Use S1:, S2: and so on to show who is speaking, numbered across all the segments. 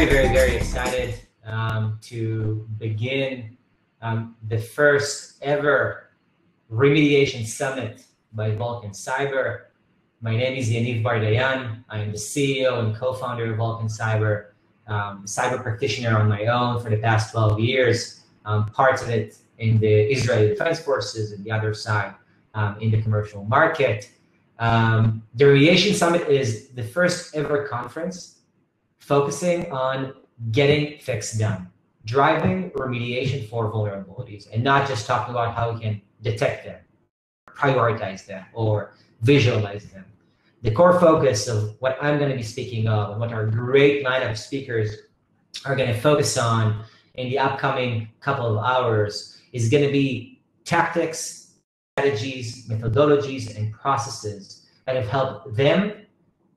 S1: very excited to begin the first ever Remediation Summit by Vulcan Cyber. My name is Yaniv Bar-Dayan. I am the CEO and co-founder of Vulcan Cyber, cyber practitioner on my own for the past 12 years, parts of it in the Israeli Defense Forces and the other side in the commercial market. The Remediation Summit is the first ever conference focusing on getting fixes done, driving remediation for vulnerabilities, and not just talking about how we can detect them, prioritize them, or visualize them. The core focus of what I'm going to be speaking of and what our great lineup of speakers are going to focus on in the upcoming couple of hours is going to be tactics, strategies, methodologies, and processes that have helped them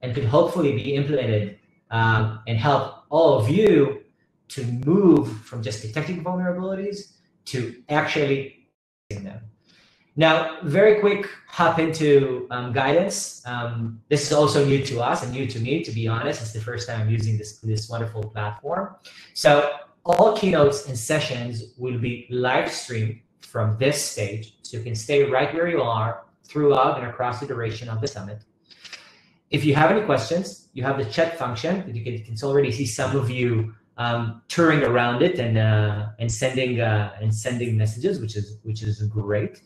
S1: and could hopefully be implemented and help all of you to move from just detecting vulnerabilities to actually fixing them. Now, very quick hop into guidance. This is also new to us and new to me, to be honest. It's the first time I'm using this wonderful platform. So all keynotes and sessions will be live streamed from this stage, so you can stay right where you are throughout and across the duration of the summit. If you have any questions, you have the chat function. You can already see some of you touring around it and sending messages, which is great.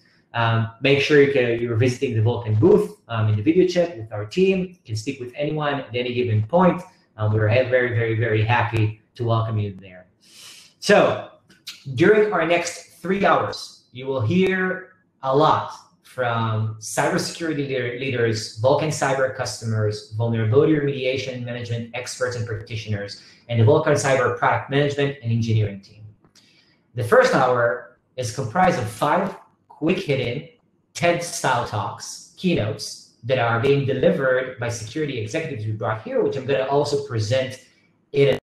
S1: Make sure you're visiting the Vulcan booth in the video chat with our team. You can speak with anyone at any given point. We're very happy to welcome you there. So during our next 3 hours, you will hear a lot from cybersecurity leaders, Vulcan Cyber customers, vulnerability remediation management experts and practitioners, and the Vulcan Cyber product management and engineering team. The first hour is comprised of 5 quick-hitting TED-style talks, keynotes, that are being delivered by security executives we brought here, which I'm going to also present in.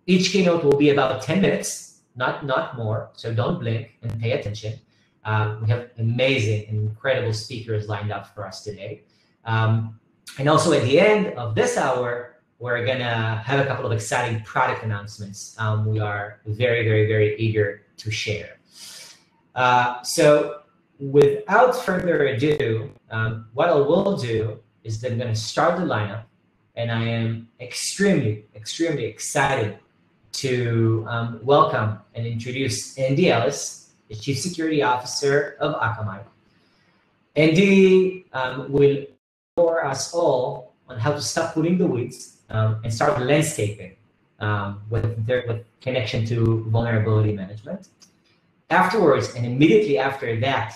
S1: Each keynote will be about 10 minutes, not more, so don't blink and pay attention. We have amazing and incredible speakers lined up for us today. And also at the end of this hour, we're gonna have a couple of exciting product announcements we are very eager to share. So without further ado, what I will do is that I'm gonna start the lineup, and I am extremely excited to welcome and introduce Andy Ellis, the Chief Security Officer of Akamai. Andy will for us all on how to stop pulling the weeds and start landscaping with connection to vulnerability management. Afterwards, and immediately after that,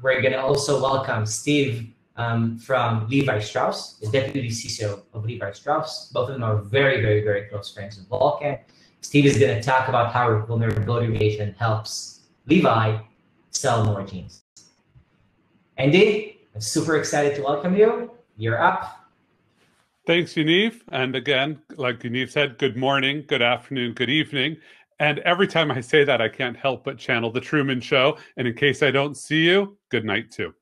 S1: we're going to also welcome Steve from Levi Strauss, the Deputy CISO of Levi Strauss. Both of them are very close friends of Vulcan. Steve is going to talk about how vulnerability remediation helps Levi sell more jeans. Andy, I'm super excited to welcome you. You're up.
S2: Thanks, Yaniv. And again, like Yaniv said, good morning, good afternoon, good evening. And every time I say that, I can't help but channel the Truman Show. And in case I don't see you, good night too.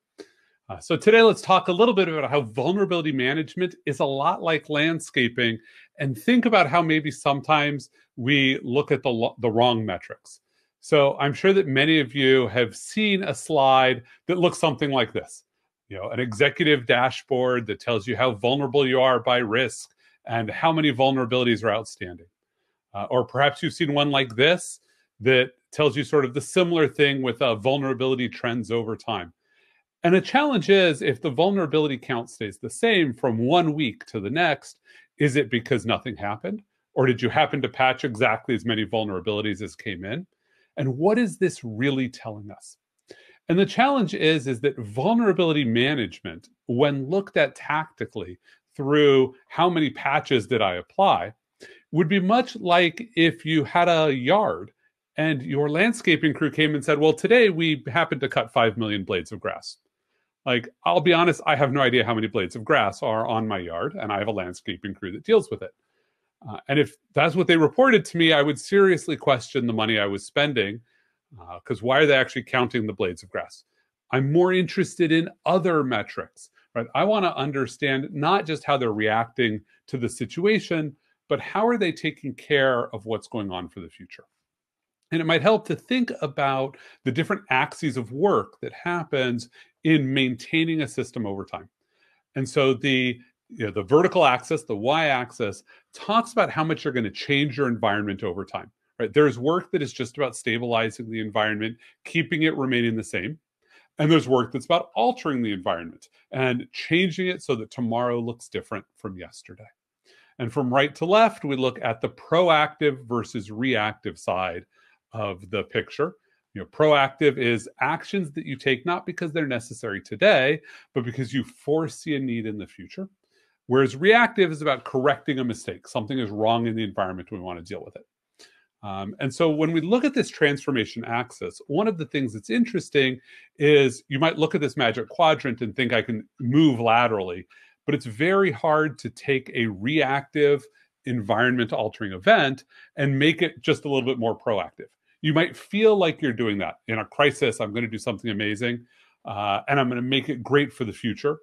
S2: So today, let's talk a little bit about how vulnerability management is a lot like landscaping, and think about how maybe sometimes we look at the wrong metrics. So I'm sure that many of you have seen a slide that looks something like this. An executive dashboard that tells you how vulnerable you are by risk and how many vulnerabilities are outstanding. Or perhaps you've seen one like this that tells you sort of the similar thing with vulnerability trends over time. And the challenge is, if the vulnerability count stays the same from 1 week to the next, is it because nothing happened? Or did you happen to patch exactly as many vulnerabilities as came in? And what is this really telling us? And the challenge is that vulnerability management, when looked at tactically through how many patches did I apply, would be much like if you had a yard and your landscaping crew came and said, well, today we happened to cut 5 million blades of grass. Like, I'll be honest, I have no idea how many blades of grass are on my yard, and I have a landscaping crew that deals with it. And if that's what they reported to me, I would seriously question the money I was spending, because why are they actually counting the blades of grass? I'm more interested in other metrics, right? I want to understand not just how they're reacting to the situation, but how are they taking care of what's going on for the future? And it might help to think about the different axes of work that happens in maintaining a system over time. And so the vertical axis, the y-axis, talks about how much you're going to change your environment over time. Right? There's work that is just about stabilizing the environment, keeping it remaining the same. And there's work that's about altering the environment and changing it so that tomorrow looks different from yesterday. And from right to left, we look at the proactive versus reactive side of the picture. Proactive is actions that you take not because they're necessary today, but because you foresee a need in the future. Whereas reactive is about correcting a mistake. Something is wrong in the environment, we want to deal with it. And so when we look at this transformation axis, one of the things that's interesting is you might look at this magic quadrant and think I can move laterally, but it's very hard to take a reactive environment altering event and make it just a little bit more proactive. You might feel like you're doing that. In a crisis, I'm going to do something amazing, and I'm going to make it great for the future.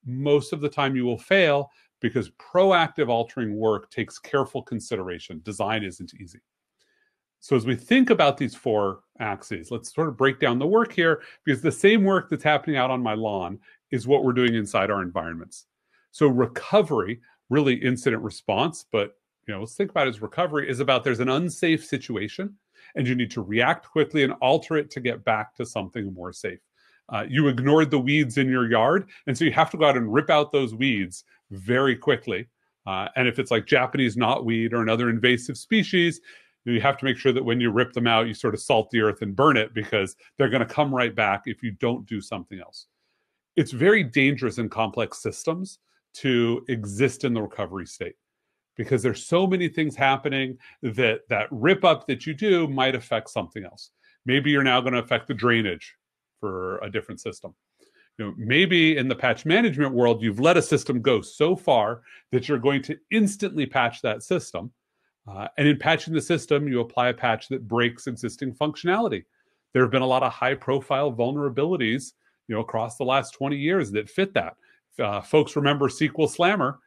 S2: Most of the time you will fail because proactive altering work takes careful consideration. Design isn't easy. So as we think about these four axes, let's sort of break down the work here, because the same work that's happening out on my lawn is what we're doing inside our environments. So recovery, really incident response, but let's think about it as recovery is about there's an unsafe situation and you need to react quickly and alter it to get back to something more safe. You ignored the weeds in your yard, and so you have to go out and rip out those weeds very quickly. And if it's like Japanese knotweed or another invasive species, you have to make sure that when you rip them out, you sort of salt the earth and burn it, because they're going to come right back if you don't do something else. It's very dangerous in complex systems to exist in the recovery state, because there's so many things happening that rip up that you do might affect something else. Maybe you're now going to affect the drainage for a different system. Maybe in the patch management world, you've let a system go so far that you're going to instantly patch that system. And in patching the system, you apply a patch that breaks existing functionality. There have been a lot of high-profile vulnerabilities, across the last 20 years that fit that. Folks remember SQL Slammer.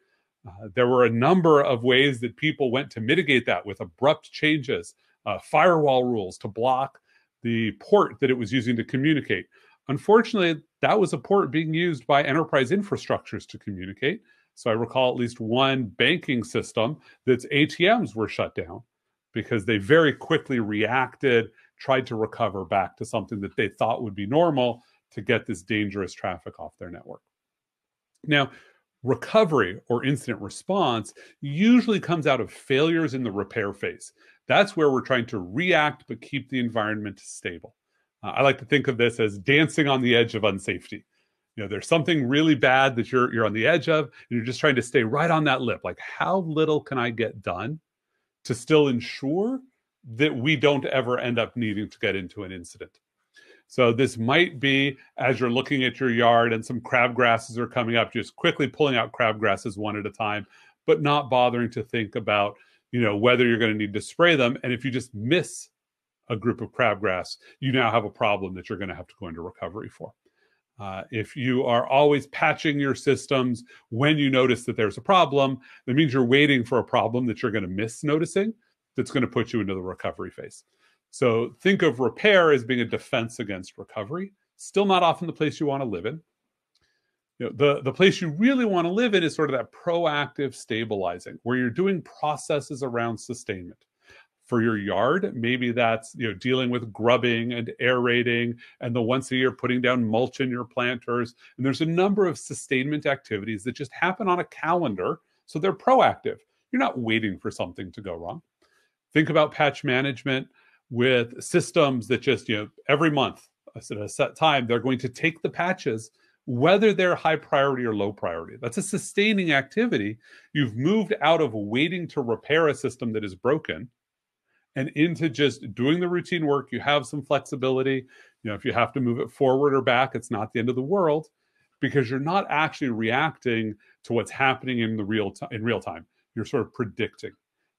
S2: There were a number of ways that people went to mitigate that with abrupt changes, firewall rules to block the port that it was using to communicate. Unfortunately, that was a port being used by enterprise infrastructures to communicate. So I recall at least one banking system that's ATMs were shut down because they very quickly reacted, tried to recover back to something that they thought would be normal to get this dangerous traffic off their network. Now, recovery or incident response usually comes out of failures in the repair phase. That's where we're trying to react but keep the environment stable. I like to think of this as dancing on the edge of unsafety. There's something really bad that you're on the edge of, and you're just trying to stay right on that lip. Like, how little can I get done to still ensure that we don't ever end up needing to get into an incident? So this might be, as you're looking at your yard and some crabgrasses are coming up, just quickly pulling out crabgrasses one at a time, but not bothering to think about, whether you're going to need to spray them. And if you just miss a group of crabgrass, you now have a problem that you're going to have to go into recovery for. If you are always patching your systems when you notice that there's a problem, that means you're waiting for a problem that you're going to miss noticing that's going to put you into the recovery phase. So think of repair as being a defense against recovery. Still not often the place you want to live in. The place you really want to live in is sort of that proactive stabilizing, where you're doing processes around sustainment. For your yard, maybe that's dealing with grubbing and aerating, and the once a year putting down mulch in your planters. And there's a number of sustainment activities that just happen on a calendar, so they're proactive. You're not waiting for something to go wrong. Think about patch management with systems that just every month at a set time they're going to take the patches, whether they're high priority or low priority. That's a sustaining activity. You've moved out of waiting to repair a system that is broken and into just doing the routine work. You have some flexibility. If you have to move it forward or back, it's not the end of the world, because you're not actually reacting to what's happening in real time. You're sort of predicting.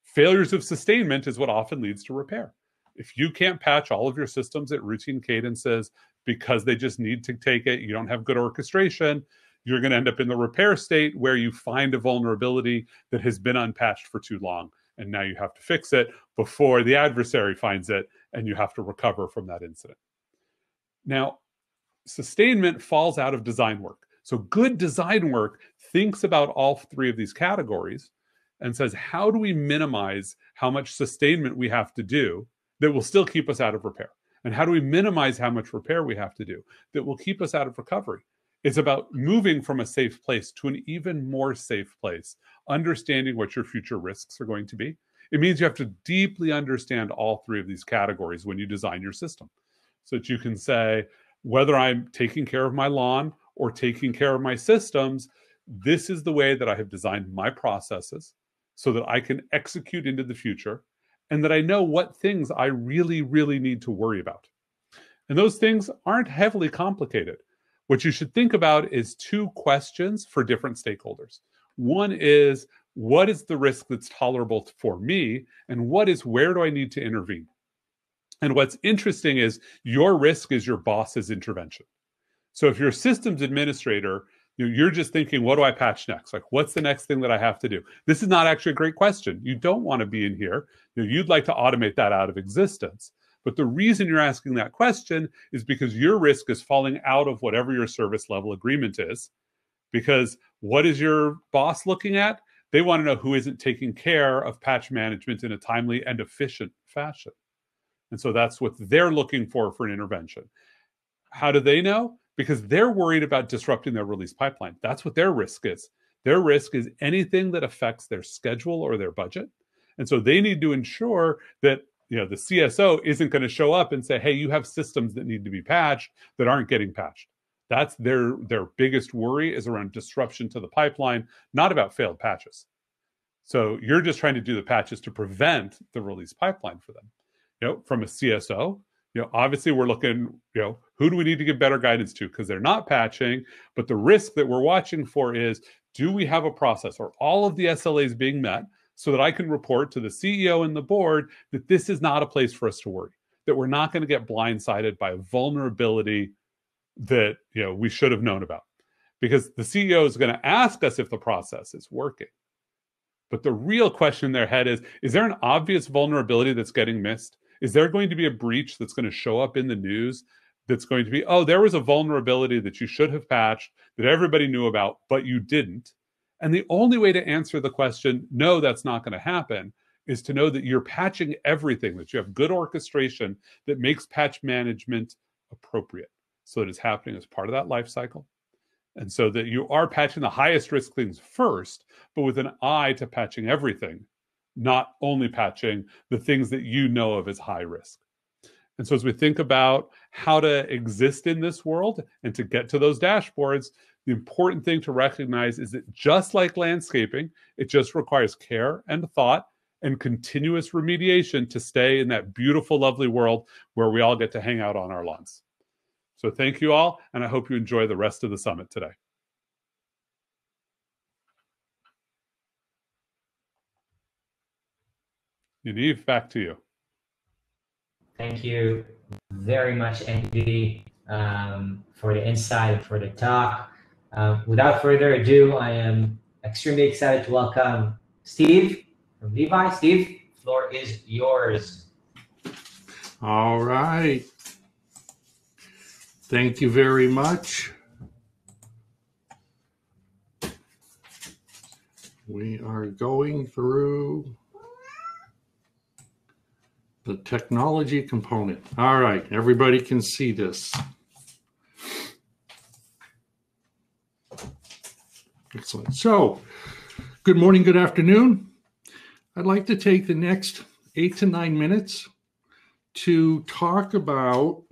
S2: Failures of sustainment is what often leads to repair. If you can't patch all of your systems at routine cadences because they just need to take it, you don't have good orchestration, you're going to end up in the repair state where you find a vulnerability that has been unpatched for too long. And now you have to fix it before the adversary finds it, and you have to recover from that incident. Now, sustainment falls out of design work. So good design work thinks about all three of these categories and says, how do we minimize how much sustainment we have to do that will still keep us out of repair? And how do we minimize how much repair we have to do that will keep us out of recovery? It's about moving from a safe place to an even more safe place, understanding what your future risks are going to be. It means you have to deeply understand all three of these categories when you design your system, so that you can say, whether I'm taking care of my lawn or taking care of my systems, this is the way that I have designed my processes so that I can execute into the future, and that I know what things I really, really need to worry about. And those things aren't heavily complicated. What you should think about is two questions for different stakeholders. One is, what is the risk that's tolerable for me? And what is, where do I need to intervene? And what's interesting is your risk is your boss's intervention. So if you're a systems administrator, you're just thinking, what do I patch next? Like, what's the next thing that I have to do? This is not actually a great question. You don't want to be in here. You'd like to automate that out of existence. But the reason you're asking that question is because your risk is falling out of whatever your service level agreement is. Because what is your boss looking at? They want to know who isn't taking care of patch management in a timely and efficient fashion. And so that's what they're looking for an intervention. How do they know? Because they're worried about disrupting their release pipeline. That's what their risk is. Their risk is anything that affects their schedule or their budget. And so they need to ensure that the CSO isn't going to show up and say, hey, you have systems that need to be patched that aren't getting patched. That's their biggest worry, is around disruption to the pipeline, not about failed patches. So you're just trying to do the patches to prevent the release pipeline for them. From a CSO, obviously we're looking, who do we need to give better guidance to? Because they're not patching, but the risk that we're watching for is, do we have a process or all of the SLAs being met so that I can report to the CEO and the board that this is not a place for us to worry, that we're not going to get blindsided by a vulnerability that we should have known about. Because the CEO is going to ask us if the process is working. But the real question in their head is there an obvious vulnerability that's getting missed? Is there going to be a breach that's going to show up in the news that's going to be, oh, there was a vulnerability that you should have patched that everybody knew about, but you didn't? And the only way to answer the question, no, that's not going to happen, is to know that you're patching everything, that you have good orchestration that makes patch management appropriate, so that it's happening as part of that life cycle. And so that you are patching the highest risk things first, but with an eye to patching everything, not only patching the things that you know of as high risk. And so as we think about how to exist in this world and to get to those dashboards, the important thing to recognize is that just like landscaping, it just requires care and thought and continuous remediation to stay in that beautiful, lovely world where we all get to hang out on our lawns. So thank you all, and I hope you enjoy the rest of the summit today. Yaniv, back to you.
S1: Thank you very much, Andy, for the insight and for the talk. Without further ado, I am extremely excited to welcome Steve from Levi. Steve, the floor is yours.
S3: All right. Thank you very much. We are going through the technology component. All right, everybody can see this. Excellent. So, good morning, good afternoon. I'd like to take the next 8 to 9 minutes to talk about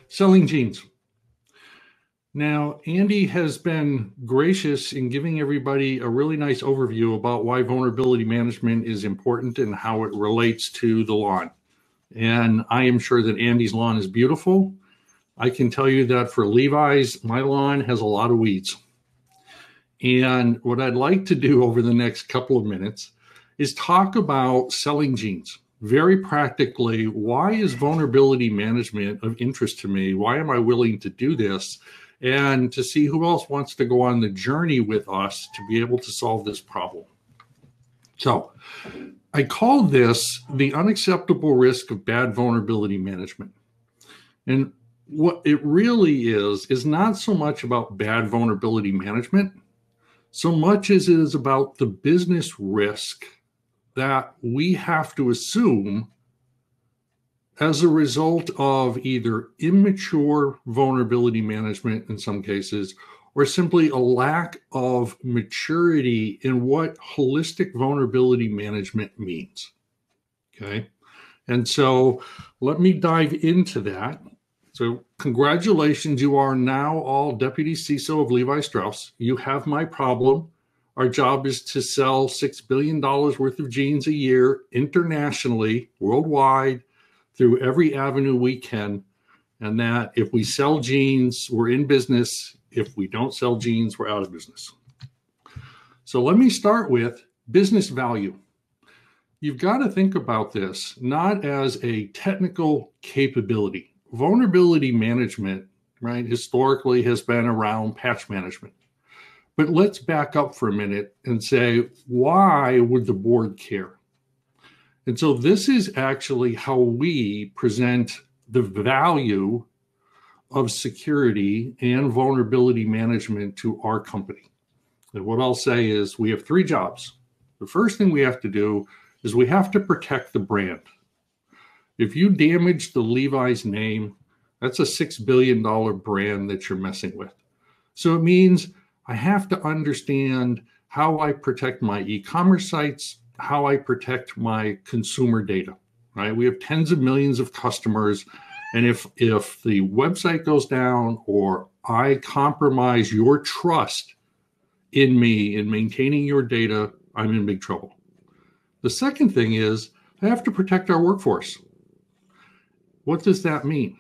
S3: selling jeans. Now, Andy has been gracious in giving everybody a really nice overview about why vulnerability management is important and how it relates to the lawn. And I am sure that Andy's lawn is beautiful. I can tell you that for Levi's, my lawn has a lot of weeds. And what I'd like to do over the next couple of minutes is talk about selling jeans. very practically, why is vulnerability management of interest to me? Why am I willing to do this? And to see who else wants to go on the journey with us to be able to solve this problem. So I call this the unacceptable risk of bad vulnerability management. And what it really is not so much about bad vulnerability management, so much as it is about the business risk that we have to assume as a result of either immature vulnerability management in some cases, or simply a lack of maturity in what holistic vulnerability management means. Okay. And so let me dive into that. So congratulations, you are now all Deputy CISO of Levi Strauss. You have my problem. Our job is to sell $6 billion worth of jeans a year internationally, worldwide, through every avenue we can. And that if we sell jeans, we're in business. If we don't sell jeans, we're out of business. So let me start with business value. You've got to think about this not as a technical capability. Vulnerability management, right, historically has been around patch management. But let's back up for a minute and say, why would the board care? And so this is actually how we present the value of security and vulnerability management to our company. And what I'll say is we have 3 jobs. The first thing we have to do is we have to protect the brand. If you damage the Levi's name, that's a $6 billion brand that you're messing with. So it means I have to understand how I protect my e-commerce sites, how I protect my consumer data, right? We have tens of millions of customers. And if the website goes down or I compromise your trust in me in maintaining your data, I'm in big trouble. The second thing is I have to protect our workforce. What does that mean?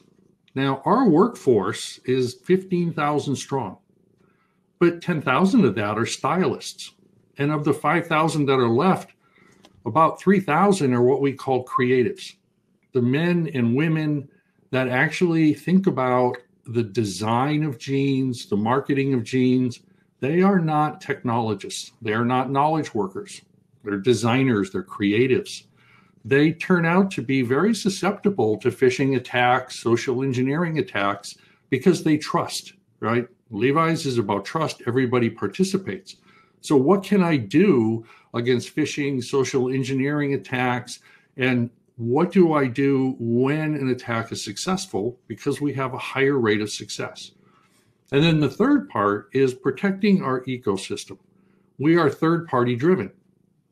S3: Now, our workforce is 15,000 strong, but 10,000 of that are stylists. And of the 5,000 that are left, about 3,000 are what we call creatives, the men and women that actually think about the design of jeans, the marketing of jeans. They are not technologists. They are not knowledge workers. They're designers, they're creatives. They turn out to be very susceptible to phishing attacks, social engineering attacks, because they trust, right? Levi's is about trust. Everybody participates. So what can I do against phishing, social engineering attacks? And what do I do when an attack is successful? Because we have a higher rate of success. And then the third part is protecting our ecosystem. We are third-party driven,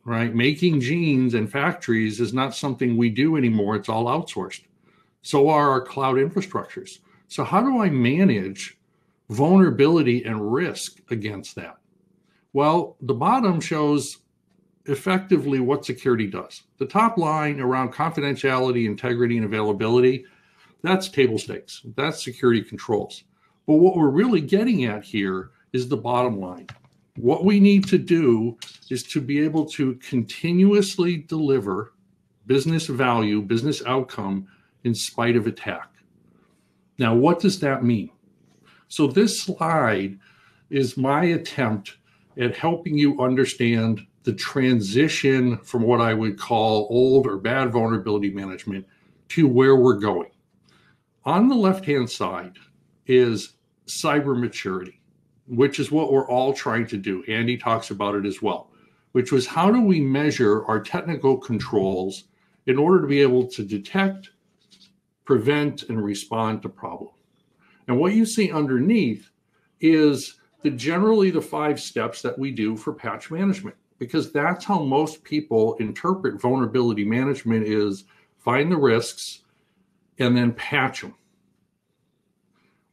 S3: right? Making jeans in factories is not something we do anymore. It's all outsourced. So are our cloud infrastructures. So how do I manage vulnerability and risk against that? Well, the bottom shows effectively what security does. The top line around confidentiality, integrity, and availability, that's table stakes. That's security controls. But what we're really getting at here is the bottom line. What we need to do is to be able to continuously deliver business value, business outcome in spite of attack. Now, what does that mean? So this slide is my attempt at helping you understand the transition from what I would call old or bad vulnerability management to where we're going. On the left-hand side is cyber maturity, which is what we're all trying to do. Andy talks about it as well, which was how do we measure our technical controls in order to be able to detect, prevent, and respond to problems. And what you see underneath is generally the 5 steps that we do for patch management, because that's how most people interpret vulnerability management is find the risks and then patch them.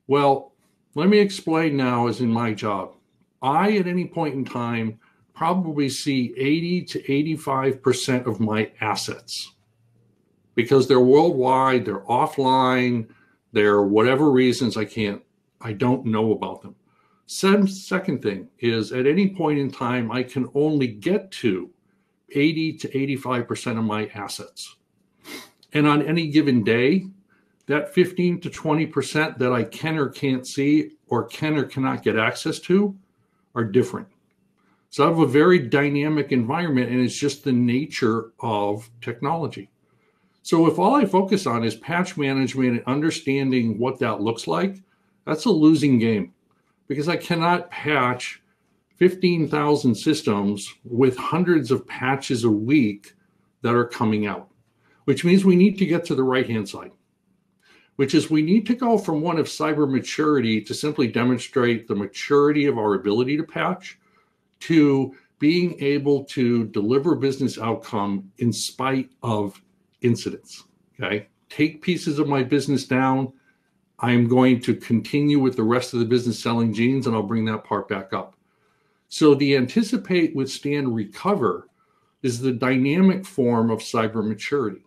S3: Well, let me explain now as in my job. I, at any point in time, probably see 80 to 85% of my assets because they're worldwide, they're offline, they're whatever reasons I don't know about them. Second thing is at any point in time, I can only get to 80 to 85% of my assets. And on any given day, that 15 to 20% that I can or can't see or can or cannot get access to are different. So I have a very dynamic environment, and it's just the nature of technology. So if all I focus on is patch management and understanding what that looks like, that's a losing game, because I cannot patch 15,000 systems with hundreds of patches a week that are coming out, which means we need to get to the right-hand side, which is we need to go from one of cyber maturity to simply demonstrate the maturity of our ability to patch to being able to deliver business outcome in spite of incidents, okay? Take pieces of my business down. I'm going to continue with the rest of the business selling jeans, and I'll bring that part back up. So the anticipate, withstand, recover is the dynamic form of cyber maturity.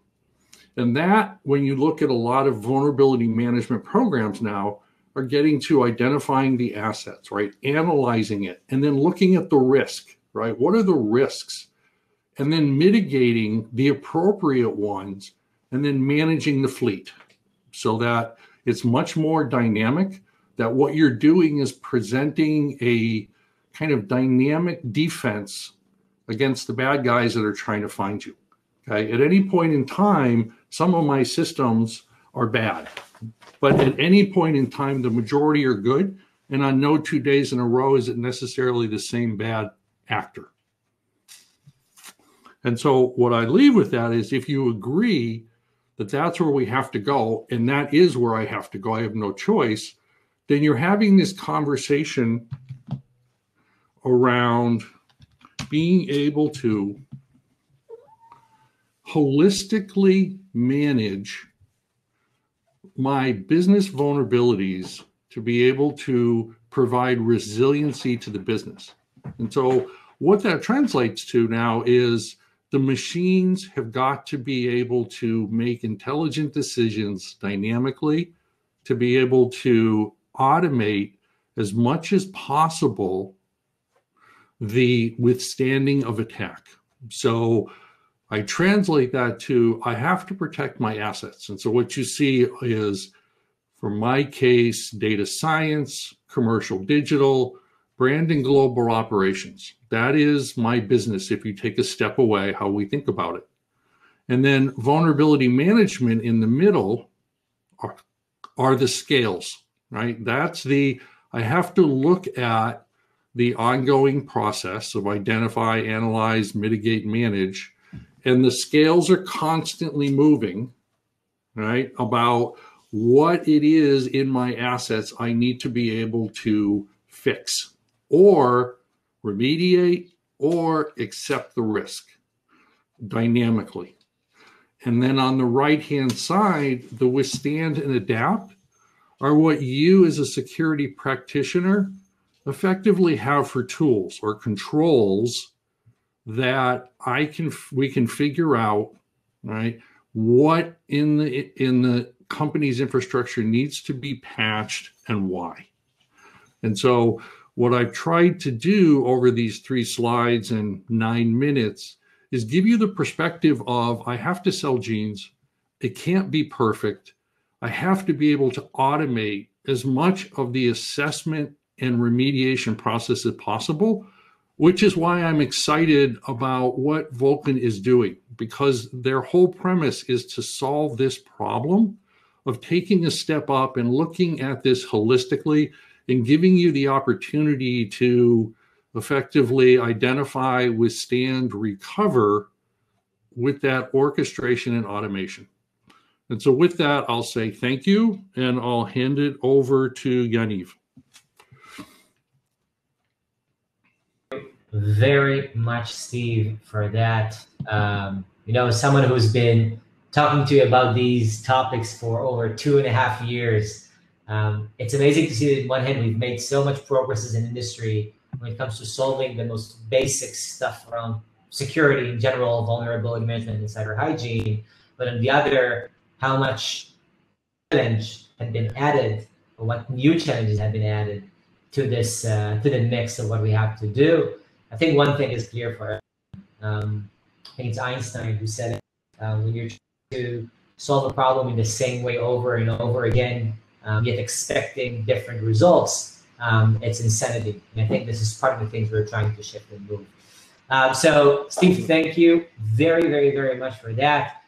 S3: And that, when you look at a lot of vulnerability management programs now, are getting to identifying the assets, right? Analyzing it, and then looking at the risk, right? What are the risks? And then mitigating the appropriate ones, and then managing the fleet so that it's much more dynamic, that what you're doing is presenting a kind of dynamic defense against the bad guys that are trying to find you. Okay? At any point in time, some of my systems are bad, but at any point in time, the majority are good. And on no 2 days in a row is it necessarily the same bad actor. And so what I leave with that is, if you agree that that's where we have to go, and that is where I have to go, I have no choice, then you're having this conversation around being able to holistically manage my business vulnerabilities to be able to provide resiliency to the business. And so what that translates to now is the machines have got to be able to make intelligent decisions dynamically, to be able to automate as much as possible the withstanding of attack. So I translate that to, I have to protect my assets. And so what you see is, for my case, data science, commercial digital, brand and global operations. That is my business if you take a step away, how we think about it. And then vulnerability management in the middle are the scales, right? That's the, I have to look at the ongoing process of identify, analyze, mitigate, manage. And the scales are constantly moving, right? About what it is in my assets I need to be able to fix or remediate or accept the risk dynamically. And then on the right-hand side, the withstand and adapt are what you as a security practitioner effectively have for tools or controls that we can figure out, right, what in the company's infrastructure needs to be patched and why. And so what I've tried to do over these 3 slides and 9 minutes is give you the perspective of, I have to sell jeans. It can't be perfect. I have to be able to automate as much of the assessment and remediation process as possible, which is why I'm excited about what Vulcan is doing, because their whole premise is to solve this problem of taking a step up and looking at this holistically and giving you the opportunity to effectively identify, withstand, recover with that orchestration and automation. And so with that, I'll say thank you, and I'll hand it over to Yaniv.
S1: Very much, Steve, for that. You know, someone who's been talking to you about these topics for over 2.5 years, it's amazing to see that on one hand, we've made so much progress as an industry when it comes to solving the most basic stuff around security in general, vulnerability management, and cyber hygiene. But on the other, how much challenge had been added, or what new challenges have been added to this, to the mix of what we have to do. I think one thing is clear for us. I think it's Einstein who said it, when you're trying to solve a problem in the same way over and over again, yet expecting different results, it's insanity. And I think this is part of the things we're trying to shift and move. So Steve, thank you very, very, very much for that.